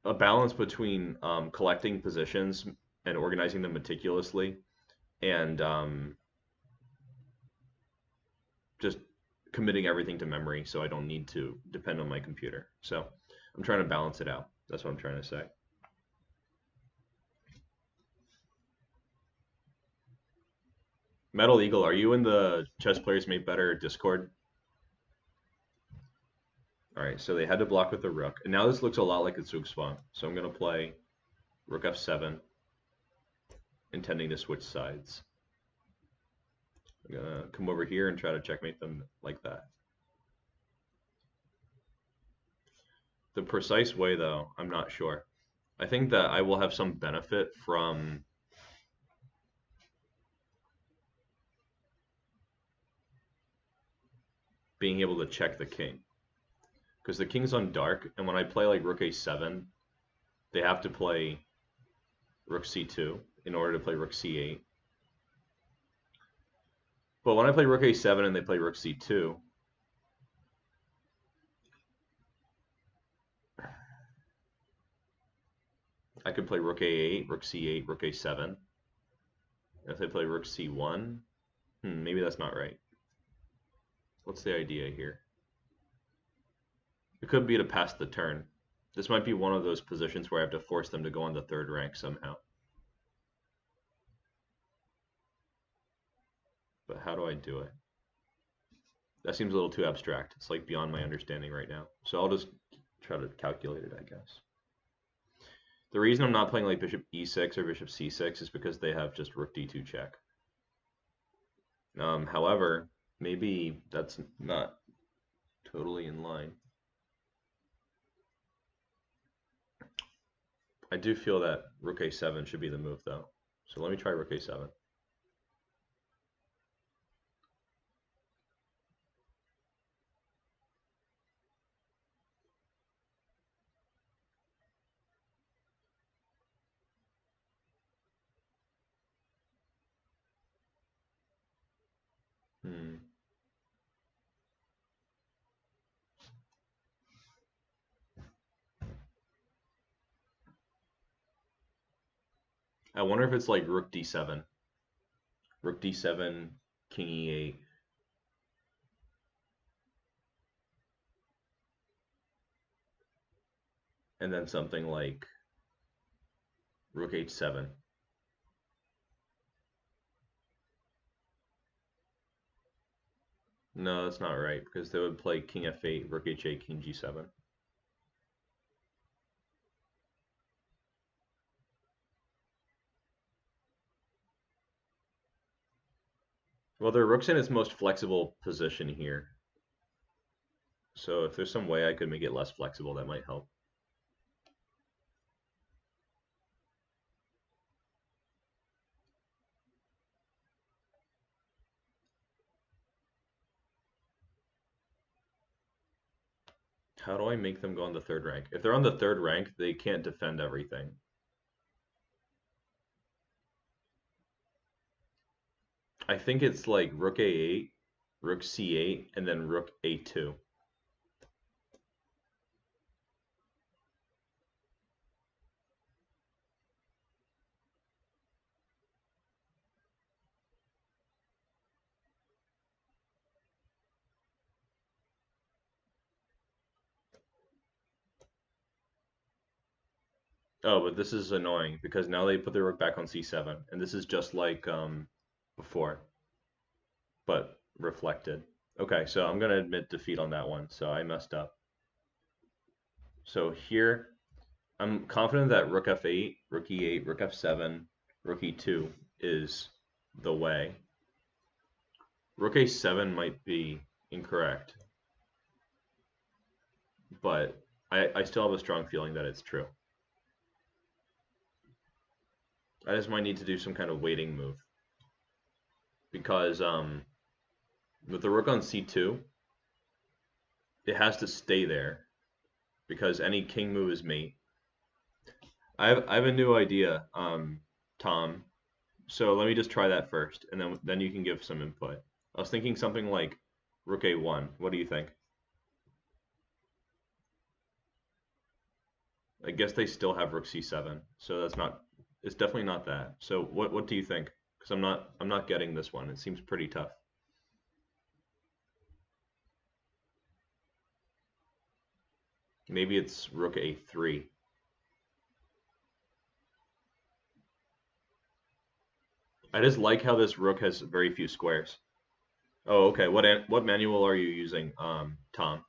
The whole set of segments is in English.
a balance between collecting positions and organizing them meticulously and just committing everything to memory so I don't need to depend on my computer. So I'm trying to balance it out. That's what I'm trying to say. Metal Eagle, are you in the Chess Players Made Better Discord? All right, so they had to block with the rook. And now this looks a lot like a Zugzwang. So I'm going to play rook f7, intending to switch sides. I'm going to come over here and try to checkmate them like that. The precise way, though, I'm not sure. I think that I will have some benefit from being able to check the king. Because the king's on dark, and when I play like rook a7, they have to play rook c2 in order to play rook c8. But when I play rook a7 and they play rook c2, I could play rook a8, rook c8, rook a7. If they play rook c1, maybe that's not right. What's the idea here? It could be to pass the turn. This might be one of those positions where I have to force them to go on the third rank somehow. But how do I do it? That seems a little too abstract. It's like beyond my understanding right now. So I'll just try to calculate it, I guess. The reason I'm not playing like bishop e6 or bishop c6 is because they have just rook d2 check. However, maybe that's not totally in line. I do feel that rook a7 should be the move though. So let me try rook a7. I wonder if it's like rook d7. Rook d7, king e8. And then something like rook h7. No, that's not right, because they would play king f8, rook h8, king g7. Well, their rook's in its most flexible position here. So if there's some way I could make it less flexible, that might help. How do I make them go on the third rank? If they're on the third rank, they can't defend everything. I think it's like rook a8, rook c8, and then rook a2. Oh, but this is annoying because now they put their rook back on c7, and this is just like before, but reflected. Okay, so I'm gonna admit defeat on that one. So I messed up. So here, I'm confident that rook f8, rook e8, rook f7, rook e2 is the way. Rook a7 might be incorrect, but I still have a strong feeling that it's true. I just might need to do some kind of waiting move. Because with the rook on c2, it has to stay there because any king move is mate. I have a new idea, Tom. So let me just try that first, and then you can give some input. I was thinking something like rook a1. What do you think? I guess they still have rook c7, so that's not. It's definitely not that. So what do you think? Because I'm not getting this one. It seems pretty tough. Maybe it's rook a3. I just like how this rook has very few squares. Oh, okay. What manual are you using, Tom?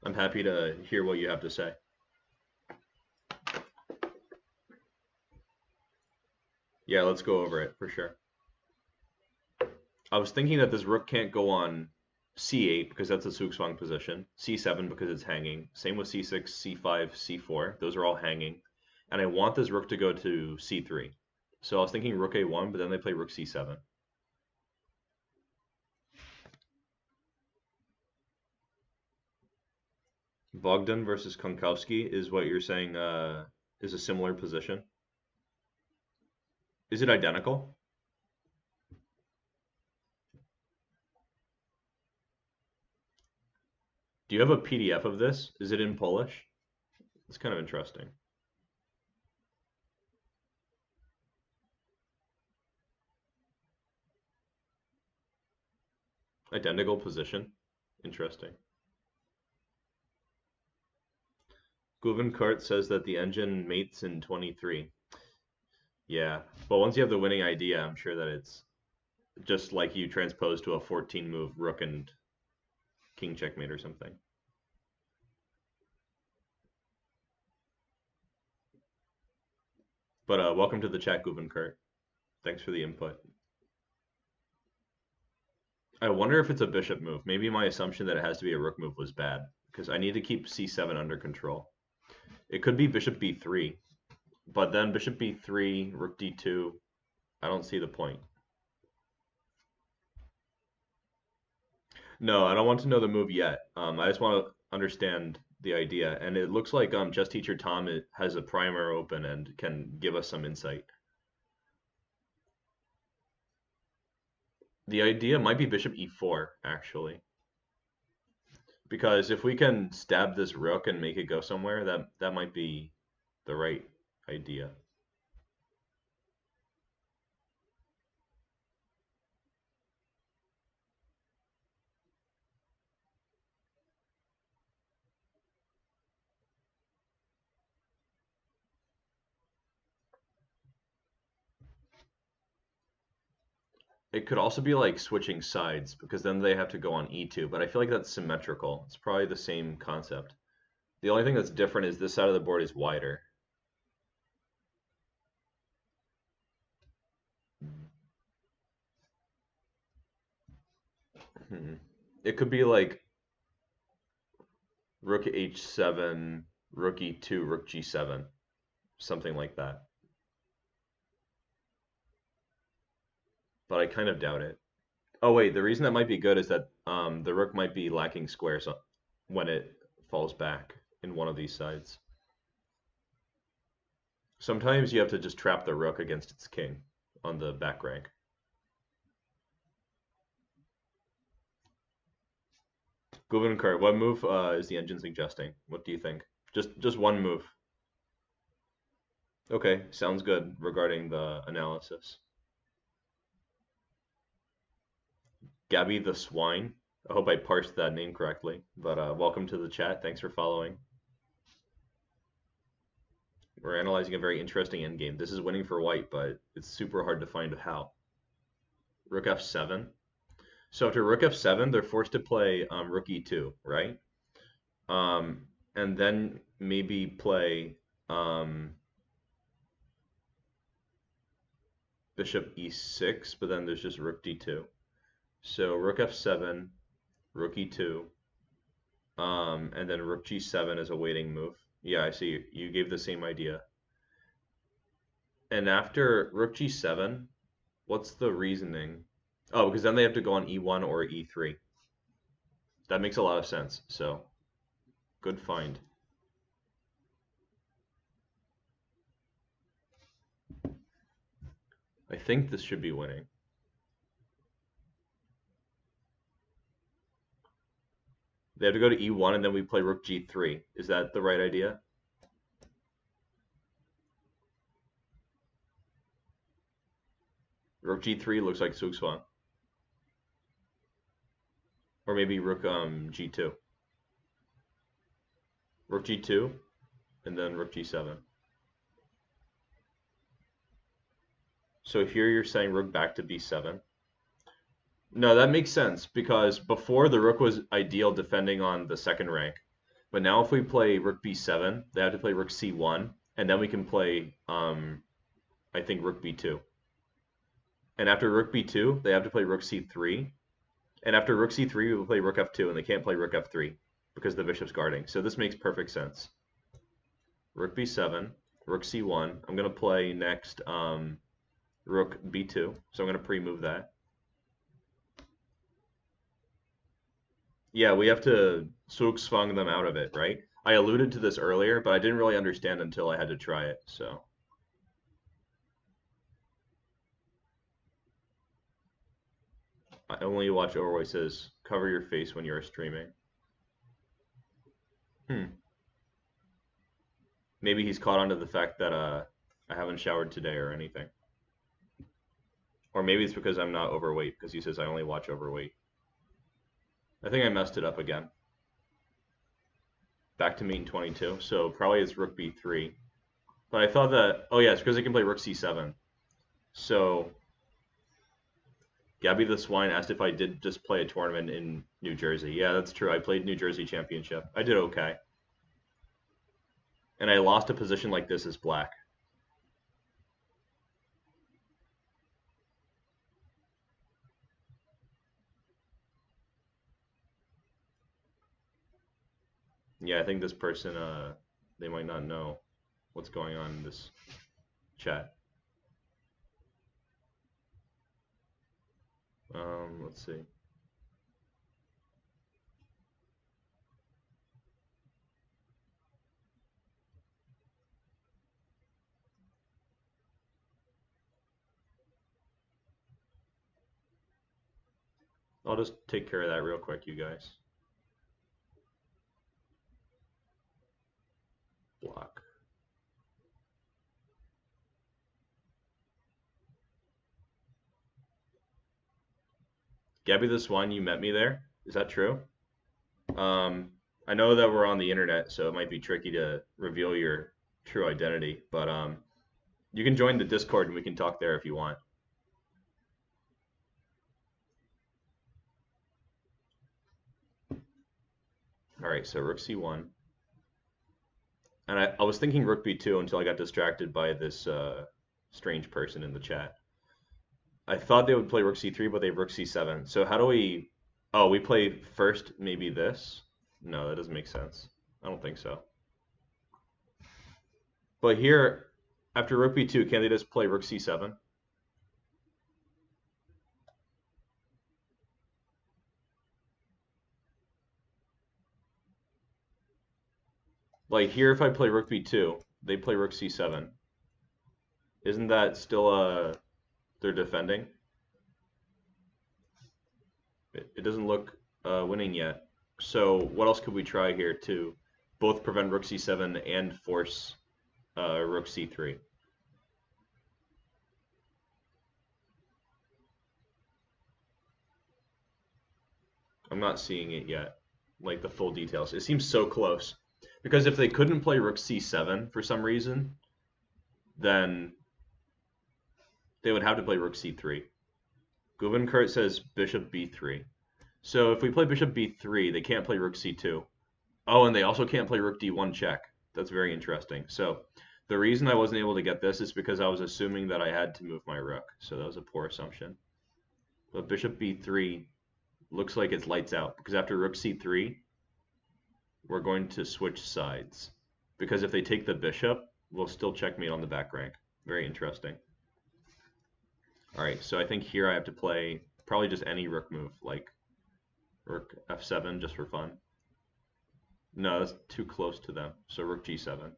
I'm happy to hear what you have to say. Yeah, let's go over it for sure. I was thinking that this rook can't go on c8 because that's a Zugzwang position, c7 because it's hanging, same with c6, c5, c4, those are all hanging, and I want this rook to go to c3. So I was thinking rook a1, but then they play rook c7. Bogdan versus Konkowski is what you're saying is a similar position. Is it identical? Do you have a PDF of this? Is it in Polish? It's kind of interesting. Identical position. Interesting. Guvenkart says that the engine mates in 23. Yeah, but once you have the winning idea, I'm sure that it's just like you transpose to a 14 move rook and king checkmate or something. But welcome to the chat, Guvenkart. Thanks for the input. I wonder if it's a bishop move. Maybe my assumption that it has to be a rook move was bad, because I need to keep c7 under control. It could be bishop b3, but then bishop b3, rook d2, I don't see the point. No, I don't want to know the move yet. I just want to understand the idea. And it looks like Just Teacher Tom has a primer open and can give us some insight. The idea might be bishop e4, actually. Because if we can stab this rook and make it go somewhere, that might be the right idea. It could also be like switching sides, because then they have to go on e2, but I feel like that's symmetrical. It's probably the same concept. The only thing that's different is this side of the board is wider. It could be like rook h7, rook e2, rook g7, something like that. But I kind of doubt it. Oh wait, the reason that might be good is that the rook might be lacking squares when it falls back in one of these sides. Sometimes you have to just trap the rook against its king on the back rank. Guvenkart, what move is the engine suggesting? What do you think? Just one move. Okay, sounds good regarding the analysis. Gabby the Swine. I hope I parsed that name correctly, but welcome to the chat. Thanks for following. We're analyzing a very interesting endgame. This is winning for white, but it's super hard to find how. Rook f7. So after rook f7, they're forced to play rook e2, right? And then maybe play bishop e6, but then there's just rook d2. So rook f7, rook e2, and then rook g7 as a waiting move. Yeah, I see. You gave the same idea. And after rook g7, what's the reasoning? Oh, because then they have to go on e1 or e3. That makes a lot of sense. So, good find. I think this should be winning. They have to go to e1 and then we play rook g3. Is that the right idea? Rook g3 looks like Zugzwang. Or maybe rook g2. Rook g2, and then rook g7. So here you're saying rook back to b7. No, that makes sense, because before the rook was ideal defending on the second rank. But now if we play rook b7, they have to play rook c1, and then we can play, I think, rook b2. And after rook b2, they have to play rook c3. And after rook c3, we will play rook f2, and they can't play rook f3 because the bishop's guarding. So this makes perfect sense. Rook b7, rook c1. I'm going to play next rook b2, so I'm going to pre-move that. Yeah, we have to Zugzwang them out of it, right? I alluded to this earlier, but I didn't really understand until I had to try it, so. I only watch Overway says, cover your face when you're streaming. Maybe he's caught on to the fact that I haven't showered today or anything. Or maybe it's because I'm not overweight, because he says I only watch overweight. I think I messed it up again. Back to meet in 22, so probably it's rook b3. But I thought that, oh yeah, it's because I can play rook c7. So Gabby the Swine asked if I did just play a tournament in New Jersey. Yeah, that's true. I played New Jersey Championship. I did okay. And I lost a position like this as black. Yeah, I think this person, they might not know what's going on in this chat. Let's see. I'll just take care of that real quick, you guys. Block. Gabby the Swine, you met me there? Is that true? I know that we're on the internet, so it might be tricky to reveal your true identity, but you can join the Discord and we can talk there if you want. All right, so rook c1. And I was thinking rook b2 until I got distracted by this strange person in the chat. I thought they would play rook c3, but they have rook c7. So how do we... Oh, we play first maybe this? No, that doesn't make sense. I don't think so. But here, after rook b2, can't they just play rook c7? Like here, if I play rook b2, they play rook c7. Isn't that still they're defending? It doesn't look winning yet. So what else could we try here to both prevent rook c7 and force rook c3? I'm not seeing it yet, like the full details. It seems so close. Because if they couldn't play rook c7 for some reason, then they would have to play rook c3. Guvenkurt says bishop b3. So if we play bishop b3, they can't play rook c2. Oh, and they also can't play rook d1 check. That's very interesting. So the reason I wasn't able to get this is because I was assuming that I had to move my rook. So that was a poor assumption. But bishop b3 looks like it's lights out, because after rook c3, we're going to switch sides. Because if they take the bishop, we'll still checkmate on the back rank. Very interesting. All right, so I think here I have to play probably just any rook move, like rook f7 just for fun. No, that's too close to them. So rook g7.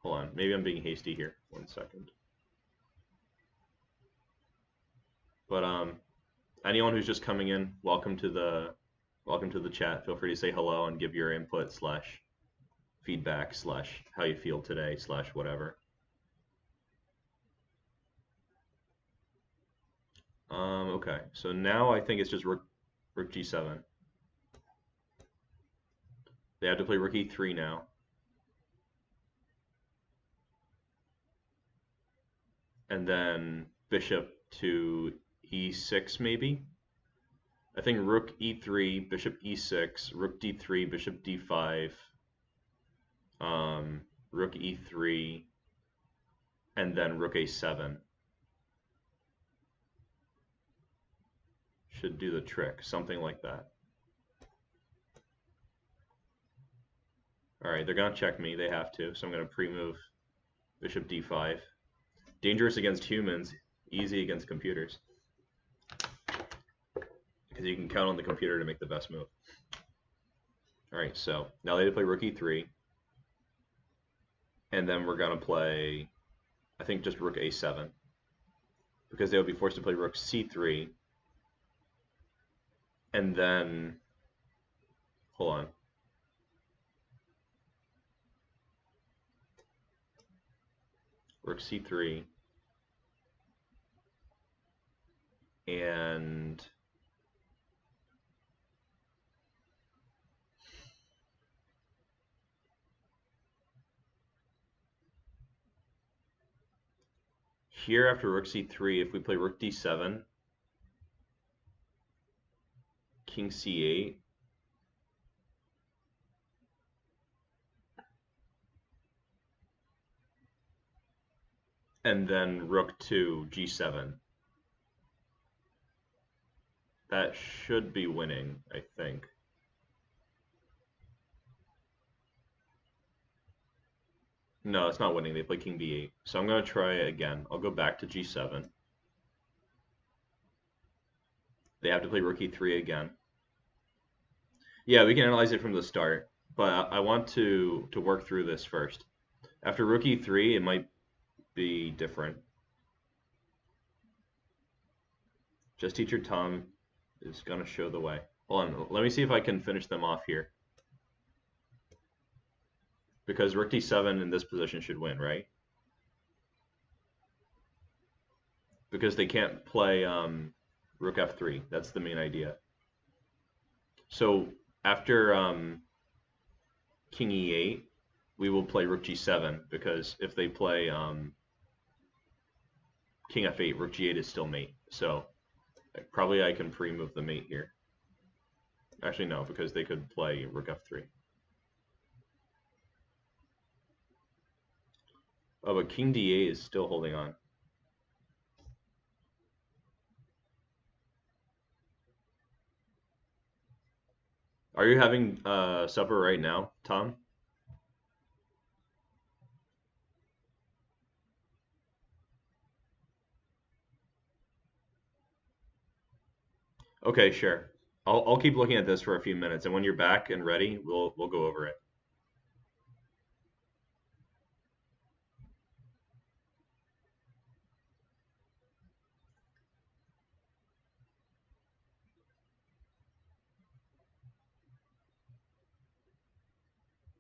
Hold on, maybe I'm being hasty here. 1 second. But anyone who's just coming in, welcome to the chat. Feel free to say hello and give your input slash feedback slash how you feel today slash whatever. Okay. So now I think it's just rook g7. They have to play rook e3 now. And then bishop to e6 maybe. I think rook e3, bishop e6, rook d3, bishop d5, rook e3, and then rook a7 should do the trick, something like that. All right, they're gonna check me. They have to, so I'm gonna pre-move bishop d5. Dangerous against humans, easy against computers, because you can count on the computer to make the best move. All right, so now they play rook e3, and then we're gonna play, I think, just rook a7, because they would be forced to play rook c3, and then, hold on, rook c3, and here after rook c3, if we play rook d7, king c8, and then rook to g7. That should be winning, I think. No, it's not winning. They play king b8. So I'm going to try it again. I'll go back to g7. They have to play rook e3 again. Yeah, we can analyze it from the start, but I want to work through this first. After rook e3, it might be different. Just Teacher Tom is going to show the way. Hold on, let me see if I can finish them off here. Because rook d7 in this position should win, right? Because they can't play rook f3. That's the main idea. So after king e8, we will play rook g7, because if they play king f8, rook g8 is still mate. So probably I can pre-move the mate here. Actually, no, because they could play rook f3. Oh, but king d8 is still holding on. Are you having supper right now, Tom? Okay, sure. I'll keep looking at this for a few minutes, and when you're back and ready, we'll go over it.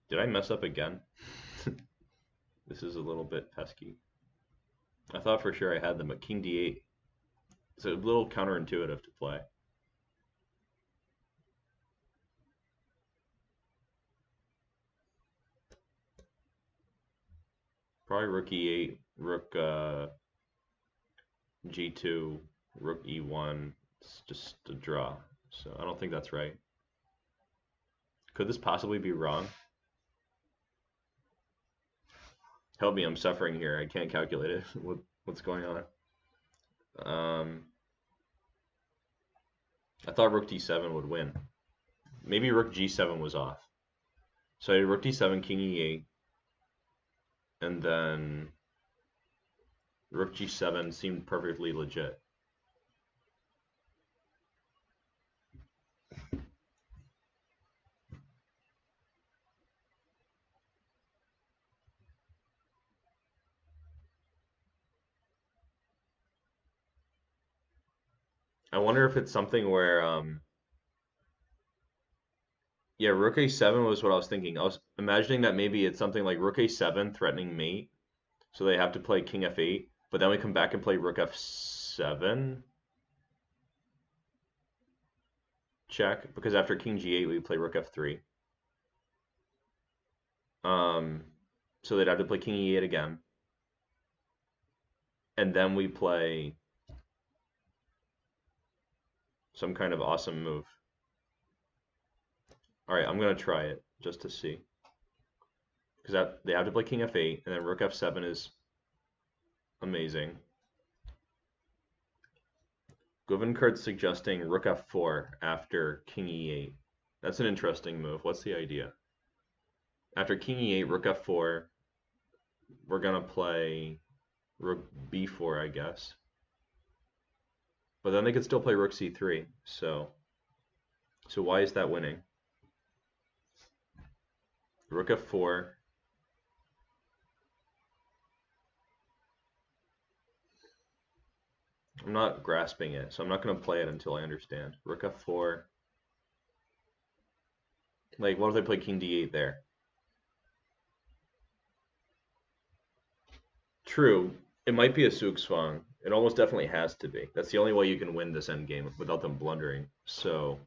Did I mess up again? This is a little bit pesky. I thought for sure I had them, but king d8. It's a little counterintuitive to play. Probably rook e8, rook g2, rook e1. It's just a draw. So I don't think that's right. Could this possibly be wrong? Help me, I'm suffering here. I can't calculate it. What's going on? I thought rook d7 would win. Maybe rook g7 was off. So I had rook d7, king e8, and then rook g7 seemed perfectly legit. I wonder if it's something where yeah, rook a7 was what I was thinking. I was imagining that maybe it's something like rook a7 threatening mate, so they have to play king f8, but then we come back and play rook f7. check, because after king g8 we play rook f3. So they'd have to play king e8 again. And then we play some kind of awesome move. All right, I'm going to try it just to see. Because they have to play king f8, and then rook f7 is amazing. Govinkart's suggesting rook f4 after king e8. That's an interesting move. What's the idea? After king e8, rook f4, we're going to play rook b4, I guess. But then they could still play rook c3. So why is that winning? Rook f4. I'm not grasping it, so I'm not going to play it until I understand. Rook f4. Like, what if they play king d8 there? True. It might be a Zugzwang. It almost definitely has to be. That's the only way you can win this endgame without them blundering. So,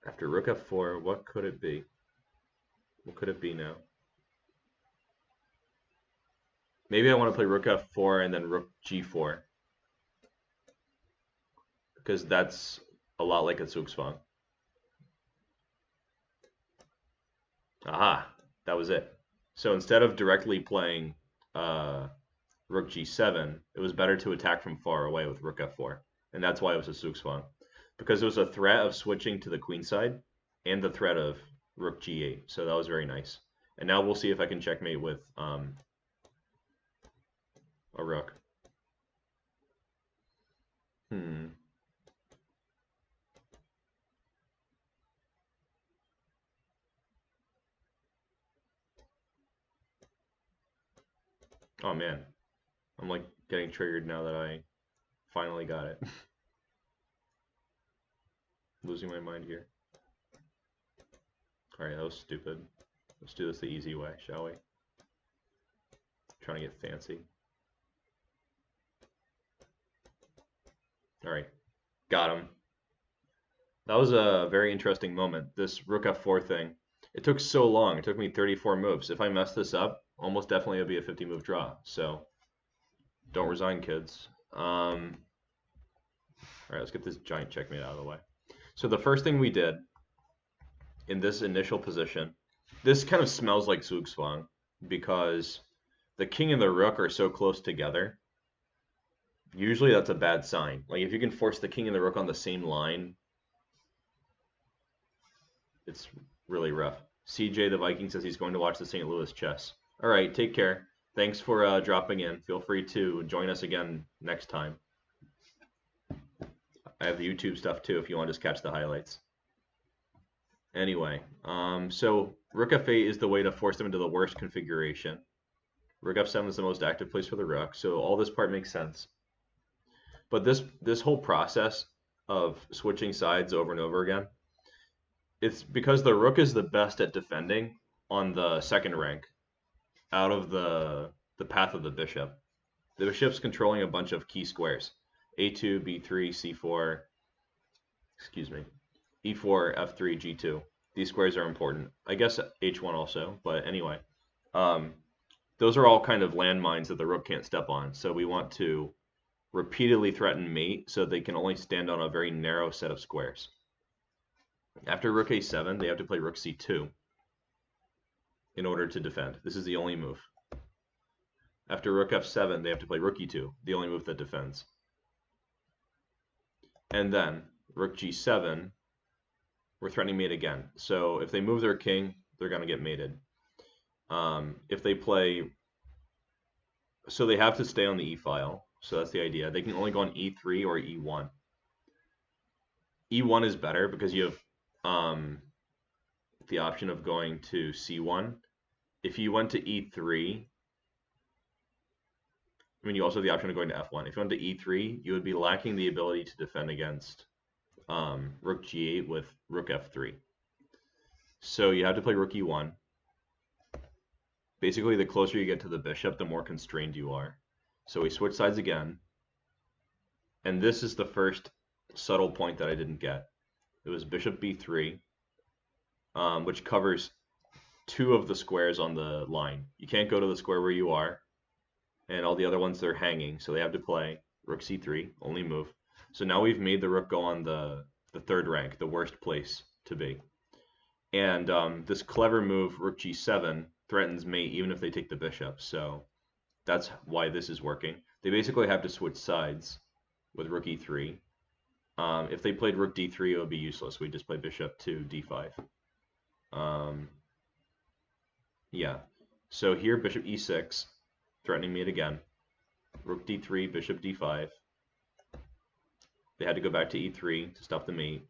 after rook f4, what could it be? What could it be now? Maybe I want to play rook f4 and then rook g4. Because that's a lot like a Zugzwang. Aha, that was it. So instead of directly playing rook g7, it was better to attack from far away with rook f4. And that's why it was a Zugzwang. Because there was a threat of switching to the queen side and the threat of rook g8. So that was very nice. And now we'll see if I can checkmate with a rook. Oh man, I'm like getting triggered now that I finally got it. Losing my mind here. Alright, that was stupid. Let's do this the easy way, shall we? Trying to get fancy. Alright, got him. That was a very interesting moment, this rook f4 thing. It took so long. It took me 34 moves. If I mess this up, almost definitely it'll be a 50 move draw. So don't resign, kids. All right, let's get this giant checkmate out of the way. So the first thing we did in this initial position, this kind of smells like Zugzwang because the king and the rook are so close together. Usually that's a bad sign. Like if you can force the king and the rook on the same line, it's really rough. CJ the Viking says he's going to watch the St. Louis chess. All right, take care. Thanks for dropping in. Feel free to join us again next time. I have the YouTube stuff too if you want to just catch the highlights. Anyway, so rook f8 is the way to force them into the worst configuration. Rook f7 is the most active place for the rook, so all this part makes sense. But this whole process of switching sides over and over again, it's because the rook is the best at defending on the second rank out of the path of the bishop. The bishop's controlling a bunch of key squares. a2, b3, c4, excuse me, e4, f3, g2. These squares are important. I guess h1 also, but anyway. Those are all kind of landmines that the rook can't step on. So we want to repeatedly threaten mate so they can only stand on a very narrow set of squares. After rook a7, they have to play rook c2 in order to defend. This is the only move. After rook f7, they have to play rook e2, the only move that defends. And then rook g7, we're threatening mate again. So if they move their king, they're going to get mated. If they play, so they have to stay on the e file. So that's the idea. They can only go on e3 or e1. e1 is better because you have the option of going to c1. If you went to e3, I mean, you also have the option of going to f1. If you went to e3, you would be lacking the ability to defend against rook g8 with rook f3. So you have to play rook e1. Basically, the closer you get to the bishop, the more constrained you are. So we switch sides again. And this is the first subtle point that I didn't get. It was bishop b3, which covers two of the squares on the line. You can't go to the square where you are, and all the other ones they're hanging, so they have to play rook c3, only move. So now we've made the rook go on the third rank, the worst place to be. And this clever move, rook g7, threatens mate even if they take the bishop. So that's why this is working. They basically have to switch sides with rook e3. If they played rook d3, it would be useless. We just play bishop to d5. Yeah. So here, bishop e6, threatening mate again. Rook d3, bishop d5. They had to go back to e3 to stop the mate.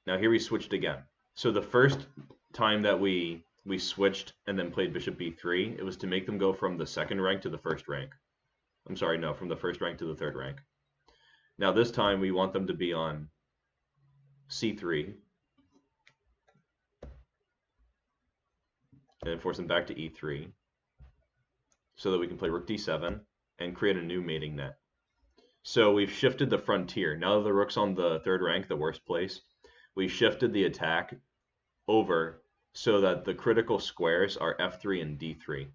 Now here we switched again. So the first time that we switched and then played bishop b3, it was to make them go from the second rank to the first rank. I'm sorry, no, from the first rank to the third rank. Now this time we want them to be on c3 and force them back to e3 so that we can play rook d7 and create a new mating net. So we've shifted the frontier. Now that the rook's on the third rank, the worst place, we shifted the attack over so that the critical squares are f3 and d3.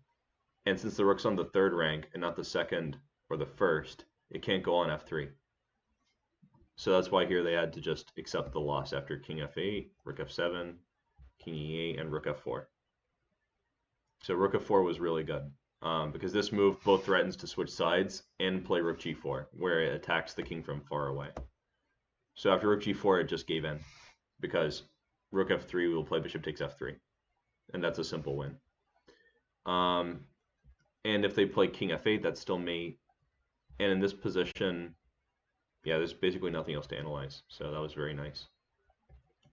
And since the rook's on the third rank and not the second or the first, it can't go on f3. So that's why here they had to just accept the loss after king f8, rook f7, king e8, and rook f4. So rook f4 was really good because this move both threatens to switch sides and play rook g4, where it attacks the king from far away. So after rook g4, it just gave in because rook f3 will play bishop takes f3, and that's a simple win. And if they play king f8, that's still mate. And in this position, yeah, there's basically nothing else to analyze. So that was very nice.